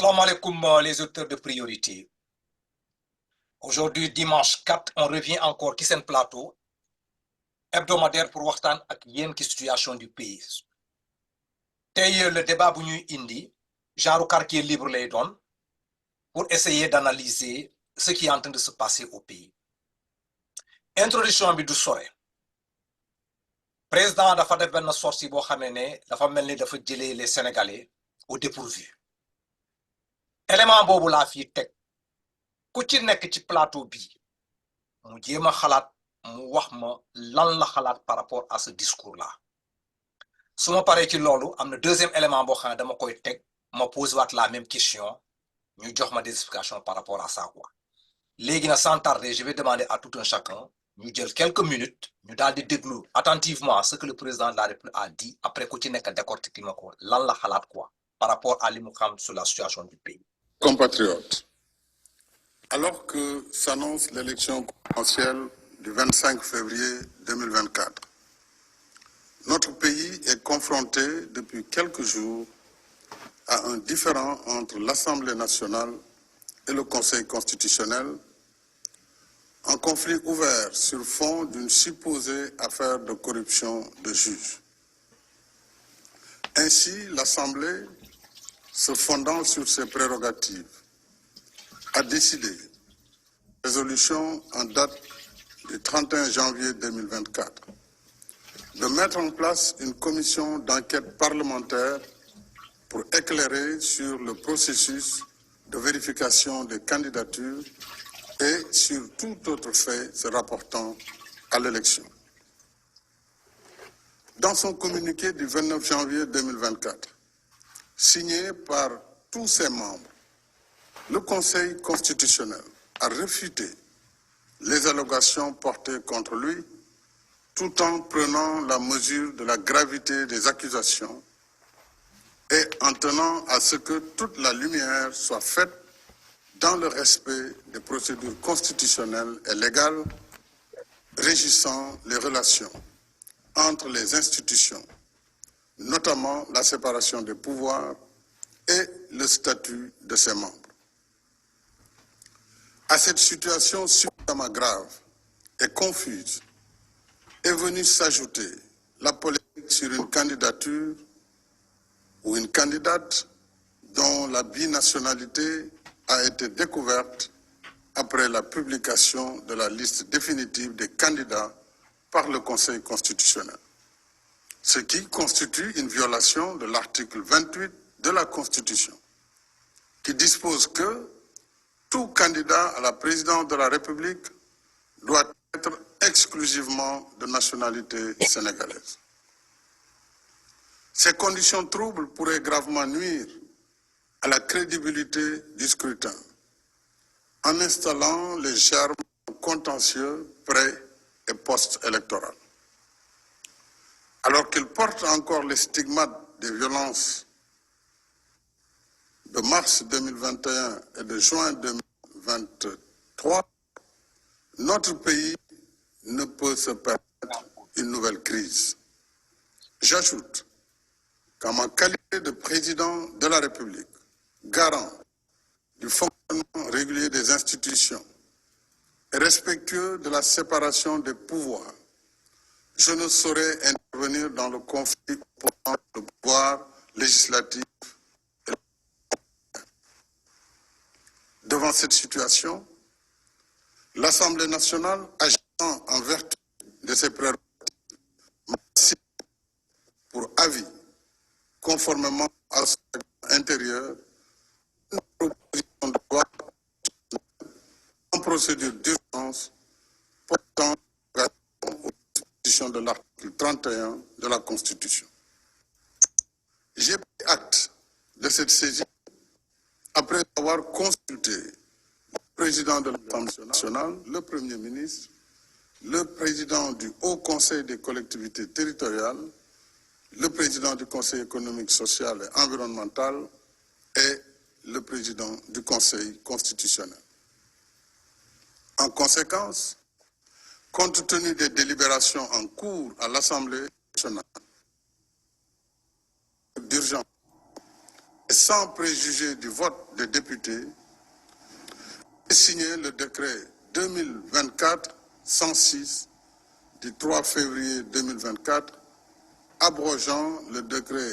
Salam alaikum les auteurs de priorité. Aujourd'hui, dimanche 4, on revient encore qui c'est plateau hebdomadaire pour waxtaan ak yéen ki situation du pays. Tey le débat bu ñuy indi genre quartier libre lay doon pour essayer d'analyser ce qui est en train de se passer au pays. Introduction bi du sore. Président dafa def benn sortie boo xamee ne dafa mel ni dafa jëlee les Sénégalais au dépourvu. Élément boobu laa fii teg ku ci nekk ci plateau bi mu jéem a xalaat mu wax ma lan la xalaat par rapport à ce discours là su ma paree ci loolu am na deuxième élément boo xam ne dama koy teg ma pose waat la même question ñu jox ma des explications par rapport à ça quoi léegi na sans tarder je vais demander à tout un chacun ñu jël quelques minutes ñu daal di déglu attentivement ce que le président de la République a dit après ku ci nekk décortiquer ma ko lan la xalaat quoi par rapport à li mu xam sur la situation du pays. Compatriotes, alors que s'annonce l'élection présidentielle du 25 février 2024, notre pays est confronté depuis quelques jours à un différend entre l'Assemblée nationale et le Conseil constitutionnel, un conflit ouvert sur fond d'une supposée affaire de corruption de juges. Ainsi, l'Assemblée, se fondant sur ses prérogatives, a décidé, résolution en date du 31 janvier 2024, de mettre en place une commission d'enquête parlementaire pour éclairer sur le processus de vérification des candidatures et sur tout autre fait se rapportant à l'élection. Dans son communiqué du 29 janvier 2024, signé par tous ses membres, le Conseil constitutionnel a réfuté les allégations portées contre lui tout en prenant la mesure de la gravité des accusations et en tenant à ce que toute la lumière soit faite dans le respect des procédures constitutionnelles et légales régissant les relations entre les institutions, notamment la séparation des pouvoirs et le statut de ses membres. À cette situation suffisamment grave et confuse est venue s'ajouter la polémique sur une candidature ou une candidate dont la binationalité a été découverte après la publication de la liste définitive des candidats par le Conseil constitutionnel, ce qui constitue une violation de l'article 28 de la Constitution, qui dispose que tout candidat à la présidence de la République doit être exclusivement de nationalité sénégalaise. Ces conditions troubles pourraient gravement nuire à la crédibilité du scrutin en installant les germes contentieux pré- et post-électoraux. Alors qu'il porte encore les stigmates des violences de mars 2021 et de juin 2023, notre pays ne peut se permettre une nouvelle crise. J'ajoute qu'en ma qualité de président de la République, garant du fonctionnement régulier des institutions et respectueux de la séparation des pouvoirs, je ne saurais intervenir dans le conflit opposant le pouvoir législatif. Devant cette situation, l'Assemblée nationale, agissant en vertu de ses prérogatives, pour avis, conformément à son règlement intérieur, une proposition de loi en procédure d'urgence portant aux dispositions de l'article 31 de la Constitution. J'ai pris acte de cette saisie après avoir consulté le président de l'Assemblée nationale, le Premier ministre, le président du Haut Conseil des collectivités territoriales, le président du Conseil économique, social et environnemental et le président du Conseil constitutionnel. En conséquence, compte tenu des délibérations en cours à l'Assemblée nationale d'urgence et sans préjuger du vote des députés, j'ai signé le décret 2024-106 du 3 février 2024, abrogeant le décret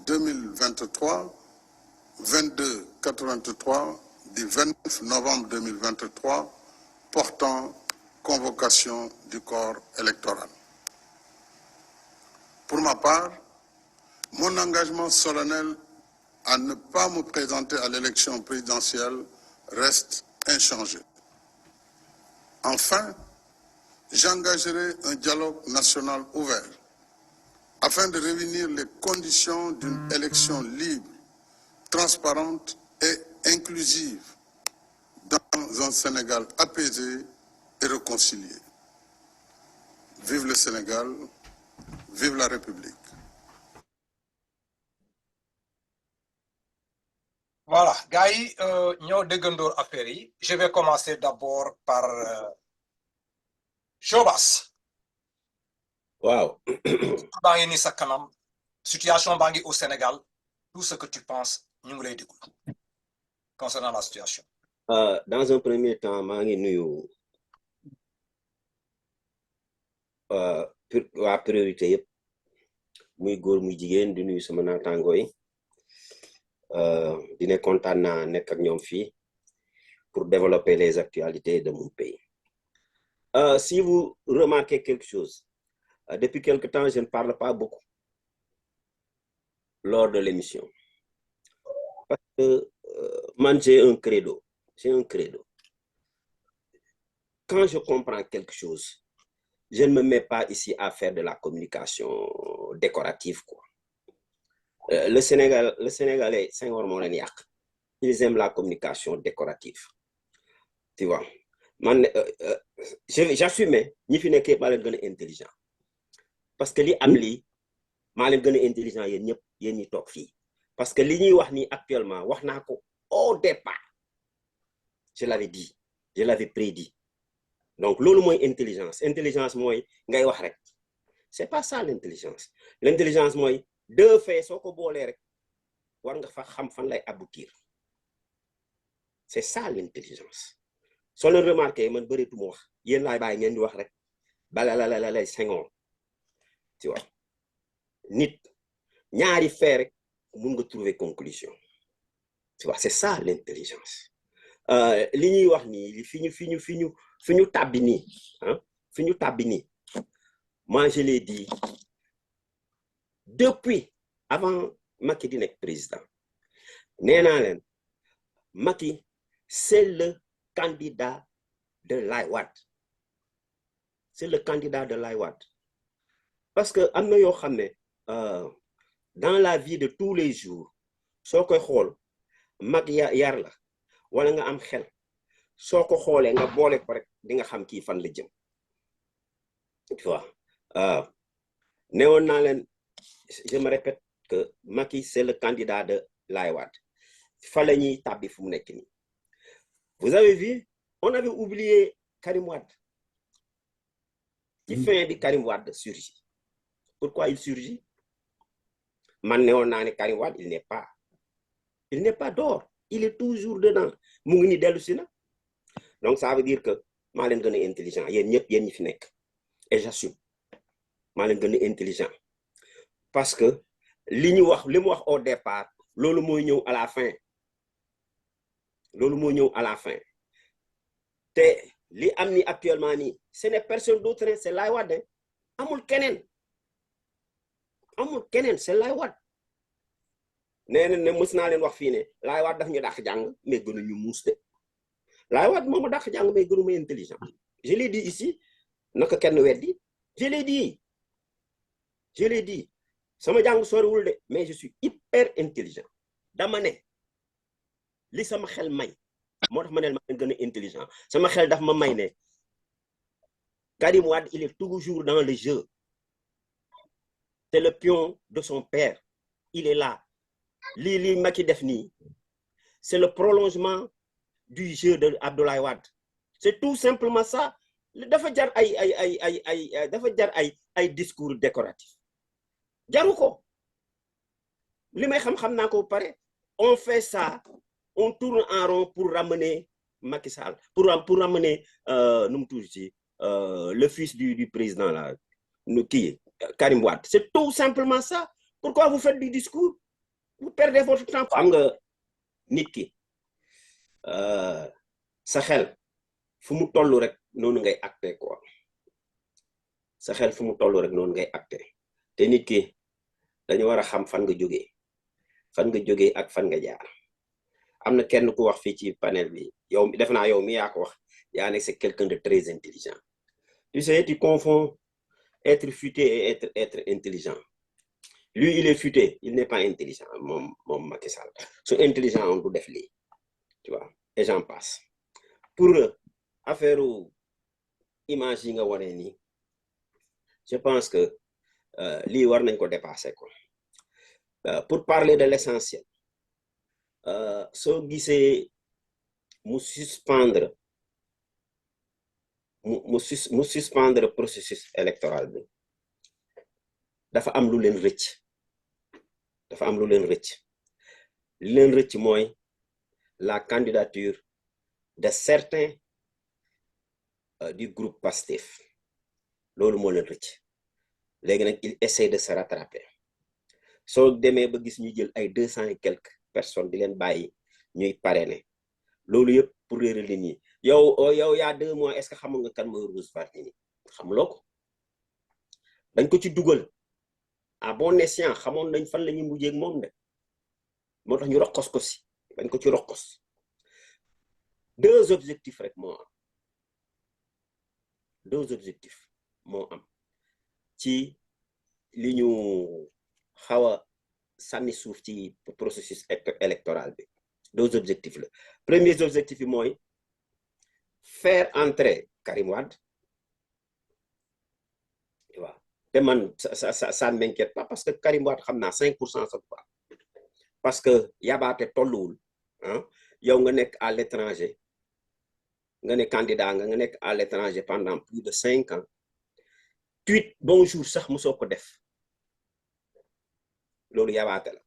2023-2283 du 29 novembre 2023 portant convocation du corps électoral. Pour ma part, mon engagement solennel à ne pas me présenter à l'élection présidentielle reste inchangé. Enfin, j'engagerai un dialogue national ouvert afin de réunir les conditions d'une élection libre, transparente et inclusive dans un Sénégal apaisé et réconcilié. Vive le Sénégal, vive la République. Voilà, gars yi ñoo déggandoor affaire yi. Je vais commencer d'abord par Jobas. Waaw. baa ngi ni sa kanam, situation baa ngi au Sénégal, tout ce que tu penses ñu ngi lay déglu concernant la situation. Dans un premier temps maa ngi nuyu waa priorité yëpp muy góor muy jigéen di nuyu sama naataango yi di ne kontaan naa nekk ak ñoom fii pour développer les actualités de mon pays. Si vous remarquez quelque chose, depuis quelque temps je ne parle pas beaucoup lors de l'émission parce que man j'ai un credo. Quand je comprends quelque chose, je ne me mets pas ici à faire de la communication décorative, quoi. Le Sénégalais, ils aiment la communication décorative. Tu vois, j'assume, ni fi nekkee maa leen gën a intelligent parce que li am lii maa leen gën a intelligent yéen ñëpp yéen ñi toog fii parce que li ñuy wax nii actuellement wax naa ko au départ. Je l'avais dit, je l'avais prédit. Donc loolu mooy intelligence mooy ngay wax rek. C'est pas ça l'intelligence. L'intelligence mooy deux faits soo ko boolee rek war nga fa xam fan lay aboutir. C'est ça l'intelligence. Soo leen remarqué man bëreetu ma wax yéen laay bàyyi ngeen di wax rek bala Senghor. Tu vois, nit ñaari fait rek mun nga trouver conclusion. Tu vois, c'est ça l'intelligence. Li ñuy wax nii fi ñu tàbbi nii fi ñu tàbbi nii moi je l'ai dit depuis avant Macky di nekk président nee naa leen Macky c'est le candidat de Laye Wade. C'est le candidat de Laye Wade parce que am na yoo xam ne dans la vie de tous les jours soo koy xool mag yar la wala nga am xel soo ko xoolee nga boole ko rek di nga xam kii fan la jëm. Tu vois, néewoon naa leen, je me répète que Macky c'est le candidat de Laye Wade. Fa la ñuy tàbbi fu mu nekk nii. Vous avez vu, on avait oublié Karim Wade. Ci fin bi Karim Wade surgit. Pourquoi il surgit? Man néewoon naa ne Karim Wade il n'est pas dehors. Il est toujours dedans. Mu ngi ni dellu si na. Donc ça veut dire que maa leen gën a intelligent yéen ñëpp yéen ñi fi nekk. Et j'assume maa leen gën a intelligent parce que li mu wax au départ loolu mooy ñëw à la fin. Loolu mooy ñëw à la fin. Te li am ni actuellement nii ce n'est personne d'autre, c'est Laye Wade. Amul keneen c'est Laye Wade. Nee na ne mës naa leen wax fii ne Laye Wade daf ñu dàq jàng mais gënuñu muus de. Laye Wade moom a dàq jàng mais gënuma intelligent. Je l'ai dit ici naka kenn weddi. Je l'ai dit. Sama jàng soriwul de mais je suis hyper intelligent. Dama ne li sama xel may moo tax ma ne ma gën a intelligent. Sama xel daf ma may ne Karim Wade il est toujours dans le jeu. C'est le pion de son père. Il est là. Li Macky def nii c'est le prolongement du jeu de Abdoulaye Wade. C'est tout simplement ça. Dafa jar ay discours décoratif. Jaru ko. Li may xam naa ko pare on fait ça, on tourne en rond pour ramener Macky Sall, pour ramener le fils du président là, qui Karim Wade. C'est tout simplement ça. Pourquoi vous faites du discours? Vous perdez votre temps. Xam nga nit ki sa xel fu mu toll rek noonu ngay acté quoi. Sa xel fu mu toll rek noonu ngay acté te nit ki dañu war a xam fan nga jógee ak fan nga jaar. Am na kenn ku wax fii ci panel bi yow def naa yow mi yaa ko wax yaa ne c'est quelqu'un de très intelligent. Tu sais, tu confonds être futé et être intelligent. Lui, il est futé, il n'est pas intelligent, mon Macky Sall. Sont intelligent, on peut faire lii, tu vois, et j'en passe. Pour affaire image yi nga wane nii, je pense que lii war nañ ko dépasser quoi. Pour parler de l'essentiel, soo gisee mu suspendre processus électoral bi dafa am lu leen rëcc li leen rëcc mooy la candidature de certains du groupe Pastef loolu moo leen rëcc léegi nag il essaie de se rattraper soo demee ba gis ñu jël ay 200 et quelques personnes di leen bàyyi ñuy parrainer loolu yëpp pour réeral nit ñi yow y'a 2 mois est-ce que xamoon nga kan mooy Rose Wardini xamuloo ko dañ ko ci dugal à bon escient xamoon nañ fan la ñuy mujjee ak moom de moo tax ñu rokkos ko si dañ ko ci rokkos 2 objectifs rek moo am 2 objectifs moo am ci li ñu xaw a sànni suuf ci processus électoral bi 2 objectifs la premier objectif bi mooy faire entrer Karim Wade tu vois te man ça ne m'inquiète pas parce que Karim Wade xam naa 5% sa quoi parce que yabaate tolluwul ah yow nga nekk à l'étranger nga ne candidat nga nekk à l'étranger pendant plus de 5 ans tweet bonjour sax mosoo ko def loolu yabaate la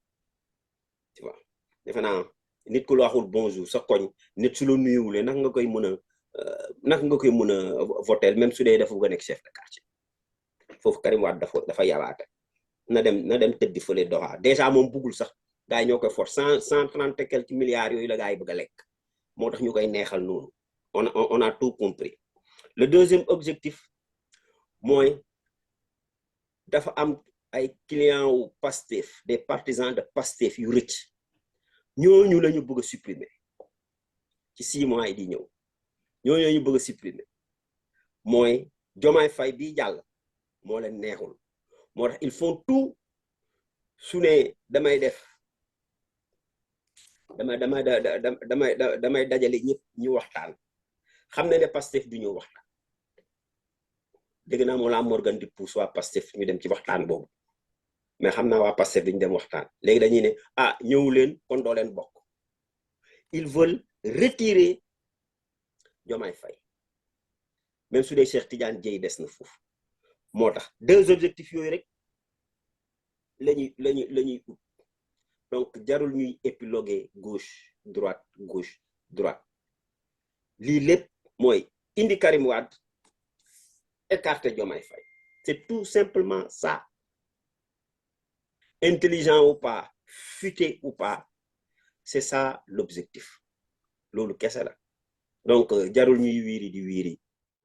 tu vois defe naa nit ku la waxul bonjour sa koñ nit su la nuyuwulee naka nga koy mën a voter même su dee dafa bëgg a nekk chef de quartier foofu Karim Wade dafa yabaate na dem tëddi fële doxa déjà moom buggul sax gars yi ñoo koy force 130 et quelques milliards yooyu la gars yi bëgg a lekk moo tax ñu koy neexal noonu on a tout compris. Le deuxième objectif mooy dafa am ay clients wu Pastef des partisans de Pastef yu rëcc ñooñu la ñu bëgg a supprimer ci 6 mois yi di ñëw ñooñu la ñu bëgg a supprimer mooy Diomaye Faye bi jàll moo leen neexul moo tax ils font tout su ne damay dajale ñëpp ñu waxtaan xam na ne Pastef du ñu waxtaan dégg naa moo la Morgan di pousse waa Pastef ñu dem ci waxtaan boobu mais xam naa waa Pastef duñu dem waxtaan léegi dañuy ne ñëw leen kon doo leen bokk ils veulent retirer Diomaye Faye même su dee Cheikh Tidiane Dièye des na foofu moo tax 2 objectifs yooyu rek lañuy ut donc jarul ñuy épiloguer gauche droite lii lépp mooy indi Karim Wade écarter Diomaye Faye c'est tout simplement ça. Intelligent ou pas, futé ou pas, c'est ça l'objectif loolu kese la donc jarul ñuy wiiri di wiiri